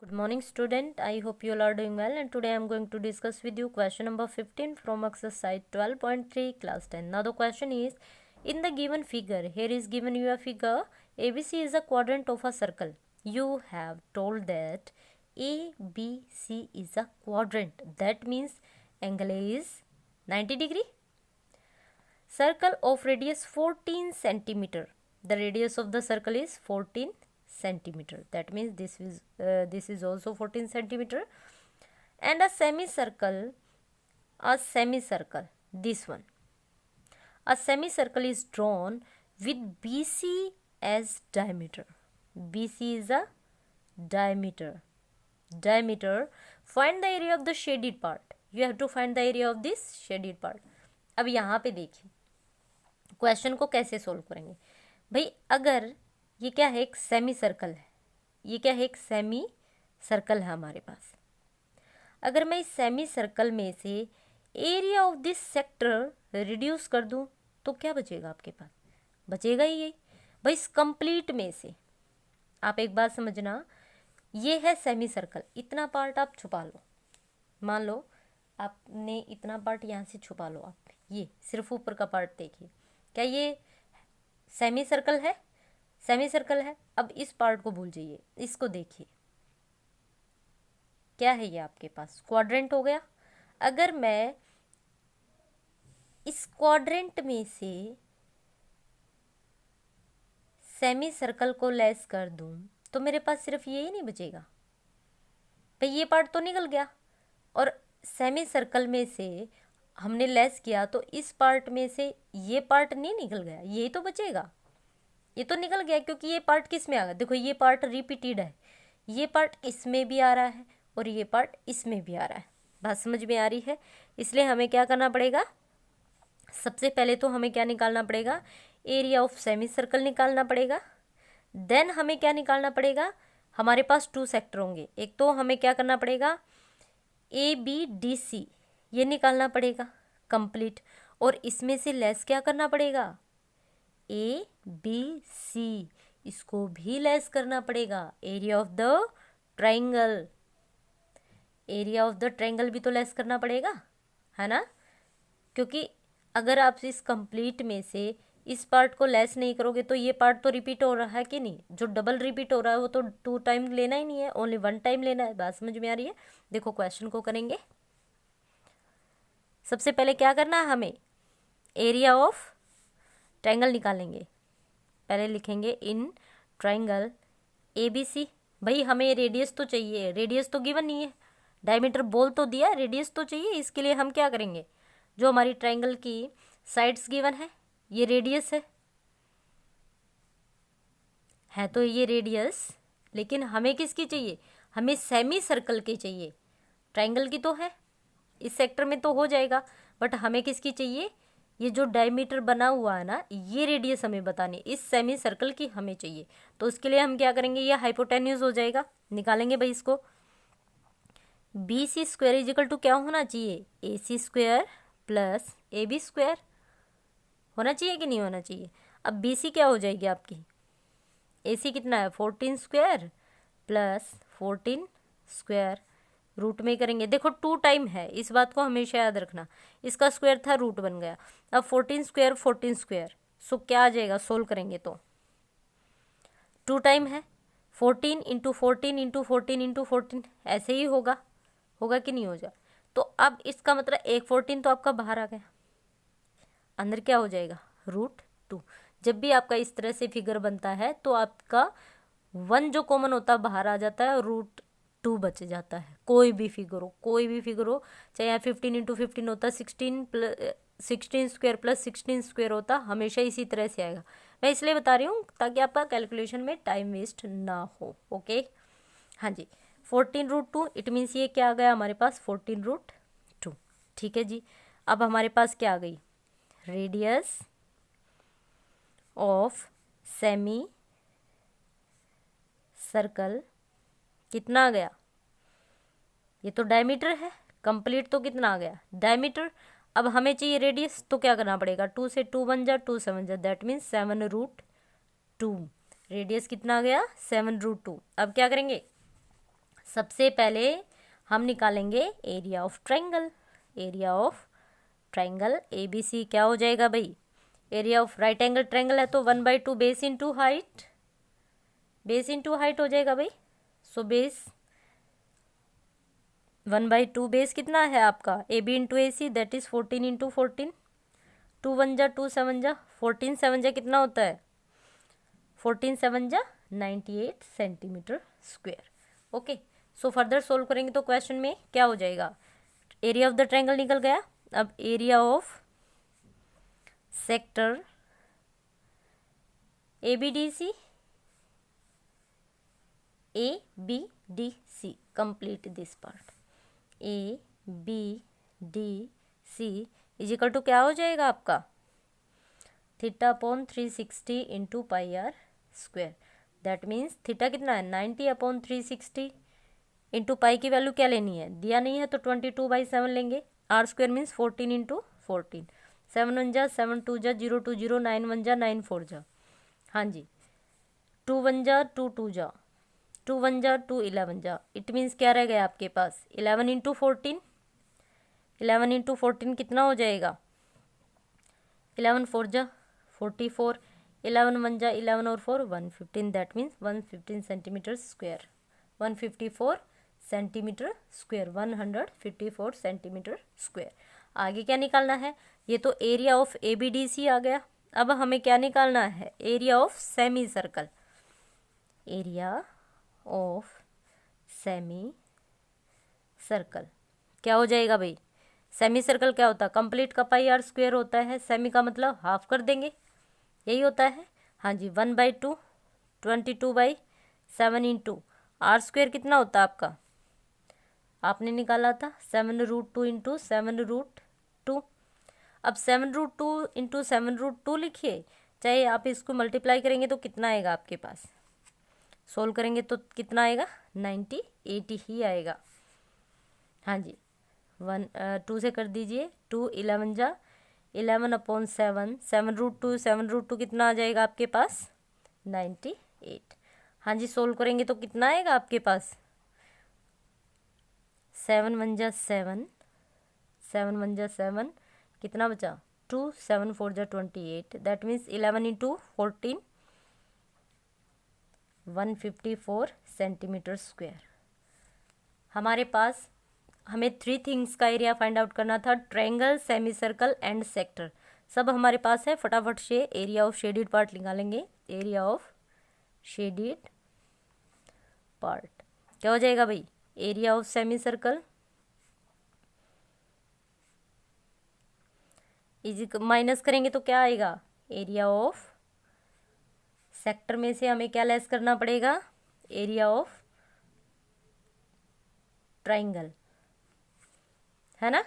Good morning student, I hope you all are doing well, and today I am going to discuss with you question number 15 from exercise 12.3 class 10. Now the question is, in the given figure, here is given you a figure, ABC is a quadrant of a circle. You have told that ABC is a quadrant. That means angle is 90 degree. Circle of radius 14 centimeter. The radius of the circle is 14 centimeter. That means this is also 14 centimeter. And a semicircle, this one. A semicircle is drawn with BC as diameter. BC is a diameter. Find the area of the shaded part. You have to find the area of this shaded part. अब यहाँ पे देखिए question को कैसे solve करेंगे भाई। अगर ये क्या है, एक सेमी सर्कल है, ये क्या है, एक सेमी सर्कल है हमारे पास। अगर मैं इस सेमी सर्कल में से area of this sector reduce कर दूं तो क्या बचेगा आपके पास? बचेगा ही यही भाई। इस कंप्लीट में से आप एक बात समझना, ये है सेमी सर्कल, इतना पार्ट आप छुपा लो। मान लो आपने इतना पार्ट यहाँ से छुपा लो, आप ये सिर्फ ऊपर का पार्ट देखिए, क्या ये सेमी सर्कल है? सेमी सर्कल है। अब इस पार्ट को भूल जाइए, इसको देखिए, क्या है ये आपके पास? क्वाड्रेंट हो गया। अगर मैं इस क्वाड्रेंट में से सेमी सर्कल को लेस कर दूं तो मेरे पास सिर्फ ये ही नहीं बचेगा भाई, ये पार्ट तो निकल गया। और सेमी सर्कल में से हमने लेस किया तो इस पार्ट में से ये पार्ट नहीं निकल गया, यही तो बचेगा। ये तो निकल गया क्योंकि ये पार्ट किस में आ गया, देखो ये पार्ट रिपीटेड है, ये पार्ट इसमें भी आ रहा है और ये पार्ट इसमें भी आ रहा है। बात समझ में आ रही है? इसलिए हमें क्या करना पड़ेगा, सबसे पहले तो हमें क्या निकालना पड़ेगा, एरिया ऑफ सेमी सर्कल निकालना पड़ेगा। देन हमें क्या निकालना पड़ेगा, हमारे पास 2 सेक्टर होंगे। एक तो हमें क्या करना पड़ेगा, ABDC ये निकालना पड़ेगा कंप्लीट, और इसमें से लेस क्या करना पड़ेगा, ABC इसको भी लेस करना पड़ेगा। Area of the triangle, area of the triangle भी तो लेस करना पड़ेगा, है ना? क्योंकि अगर आप इस कंप्लीट में से इस पार्ट को लेस नहीं करोगे तो ये पार्ट तो रिपीट हो रहा है कि नहीं? जो डबल रिपीट हो रहा है वो तो 2 टाइम लेना ही नहीं है, ओनली 1 टाइम लेना है। बात समझ में आ रही है? देखो क्वेश्चन को करेंगे। सबसे पहले क्या करना है, हमें एरिया ऑफ ट्राइंगल निकालेंगे। पहले लिखेंगे इन ट्राइंगल ABC। भाई हमें रेडियस तो चाहिए, रेडियस तो गिवन नहीं है, डायमीटर बोल तो दिया, रेडियस तो चाहिए। इसके लिए हम क्या करेंगे, जो हमारी ट्राइंगल की साइड्स गिवन है ये रेडियस है तो ये रेडियस, लेकिन हमें किसकी चाहिए, हमें सेमी सर्कल की चाहिए। ट्राइंगल की तो है, इस सेक्टर में तो हो जाएगा, बट हमें किसकी चाहिए, ये जो डायमीटर बना हुआ है ना, ये रेडियस हमें बतानी, इस सेमी सर्कल की हमें चाहिए। तो उसके लिए हम क्या करेंगे, ये हाइपोटेन्यूज हो जाएगा, निकालेंगे भाई इसको। BC square is equal to क्या होना चाहिए, AC square plus AB square होना चाहिए कि नहीं होना चाहिए? अब BC क्या हो जाएगी आपकी, AC कितना है 14 स्क्वायर प्लस 14 स्क्वायर, रूट में करेंगे। देखो 2 टाइम है, इस बात को हमेशा याद रखना। इसका स्क्वायर था, रूट बन गया। अब 14 स्क्वायर सो क्या आ जाएगा, सोल्व करेंगे तो 2 टाइम है, 14 इंटू 14 इंटू 14 इंटू 14 ऐसे ही होगा कि नहीं हो जाए? तो अब इसका मतलब एक 14 तो आपका बाहर आ गया, अंदर क्या हो जाएगा, √2। जब भी आपका इस तरह से फिगर बनता है तो आपका 1 जो कॉमन होता है बाहर आ जाता है, √2 बच जाता है। कोई भी फिगर हो, चाहे यहाँ 15 इंटू 15 होता, 16 स्क्वायर प्लस 16 स्क्वायर होता, हमेशा इसी तरह से आएगा। मैं इसलिए बता रही हूँ ताकि आपका कैलकुलेशन में टाइम वेस्ट ना हो। ओके, हाँ जी, 14√2 इट मीन्स ये क्या आ गया हमारे पास, 14√2। ठीक है जी। अब हमारे पास क्या आ गई, रेडियस ऑफ सेमी सर्कल कितना आ गया, ये तो डायमीटर है, कंप्लीट तो कितना आ गया, डायमीटर। अब हमें चाहिए रेडियस, तो क्या करना पड़ेगा, 2 से 2 बन जा, 2 7 जा, दैट मीन्स 7√2। रेडियस कितना आ गया, 7√2। अब क्या करेंगे, सबसे पहले हम निकालेंगे area of triangle. Area of triangle ABC क्या हो जाएगा भाई? Area of right angle triangle है तो 1/2 base into height, base into height हो जाएगा भाई। सो बेस 1/2 बेस कितना है आपका? AB into AC that is 14 into 14, 2 1 जा 2 7 जा 14 7 जा कितना होता है? 14 7 जा 98 centimetre square. Okay, so further solve करेंगे तो क्वेश्चन में क्या हो जाएगा? एरिया ऑफ द ट्रायंगल निकल गया। अब area of sector ABDC, ABDC complete this part. ABDC is equal to क्या हो जाएगा आपका? Theta upon 360 into pi r square. That means theta कितना है? 90 अपॉन 360 इंटू पाई की वैल्यू क्या लेनी है? दिया नहीं है तो 22/7 लेंगे। आर स्क्वायर मीन्स 14 इंटू 14, 7 1 जा 7 2 जा 0 2 0, 9 1 जा 9 4 जा, हाँ जी, 2 1 जा 2 2 जा 2 1 जा 2 11 जा। इट मीन्स क्या रह गया आपके पास? 11 इंटू 14, 11 इंटू 14 कितना हो जाएगा? 11 4 जा 44, 11 1 जा 11 और 4 115, that means 115 centimetre square, 154 centimetre square, 154 centimetre square. आगे क्या निकालना है? ये तो एरिया ऑफ ABDC आ गया। अब हमें क्या निकालना है? Area of semi circle. Area of semi circle क्या हो जाएगा भाई? सेमी सर्कल क्या होता है? कंप्लीट का पाई आर स्क्वायर होता है, सेमी का मतलब हाफ कर देंगे, यही होता है। हाँ जी, 1/2 22/7 इंटू आर स्क्वायर कितना होता है आपका? आपने निकाला था 7√2 इंटू 7√2। अब 7√2 इंटू 7√2 लिखिए, चाहे आप इसको मल्टीप्लाई करेंगे तो कितना आएगा आपके पास? सोल्व करेंगे तो कितना आएगा? 98 ही आएगा। हाँ जी, 2 से कर दीजिए, 2 11 जा 11 अपॉन 7, 7√2 7√2 कितना आ जाएगा आपके पास? 98। हाँ जी, सोल्व करेंगे तो कितना आएगा आपके पास? 7 1 जा 7, 7 1 जा 7, कितना बचा? 2 7 4 जा 28, that means 11 into 14 154 centimetre square. हमारे पास हमें 3 थिंग्स का एरिया फाइंड आउट करना था, triangle, semi circle and sector. सब हमारे पास है। फटाफट से एरिया ऑफ शेडिड पार्ट निकालेंगे। एरिया ऑफ शेडिड पार्ट क्या हो जाएगा भाई? Area of semi circle is minus करेंगे तो क्या आएगा? एरिया ऑफ सेक्टर में से हमें क्या लेस करना पड़ेगा? एरिया ऑफ ट्रायंगल, है ना।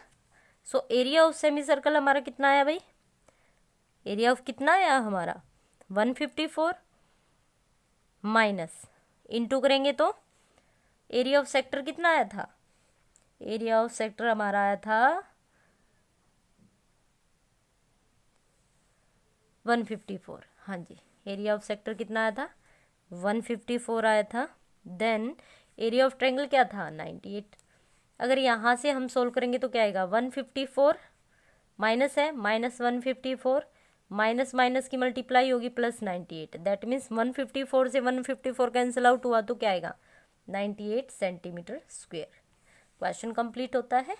So area of semi circle हमारा कितना आया भाई? एरिया ऑफ कितना आया हमारा? 154 माइनस इंटू करेंगे तो एरिया ऑफ सेक्टर कितना आया था? एरिया ऑफ सेक्टर हमारा आया था 154। हाँ जी, एरिया ऑफ सेक्टर कितना आया था? 154 आया था। देन एरिया ऑफ ट्रायंगल क्या था? 98। अगर यहाँ से हम सोल्व करेंगे तो क्या आएगा? 154 माइनस है, माइनस 154, माइनस माइनस की मल्टीप्लाई होगी प्लस 98, दैट मीन्स 154 से 154 कैंसिल आउट हुआ तो क्या आएगा? 98 सेंटीमीटर स्क्वायर। क्वेश्चन कंप्लीट होता है।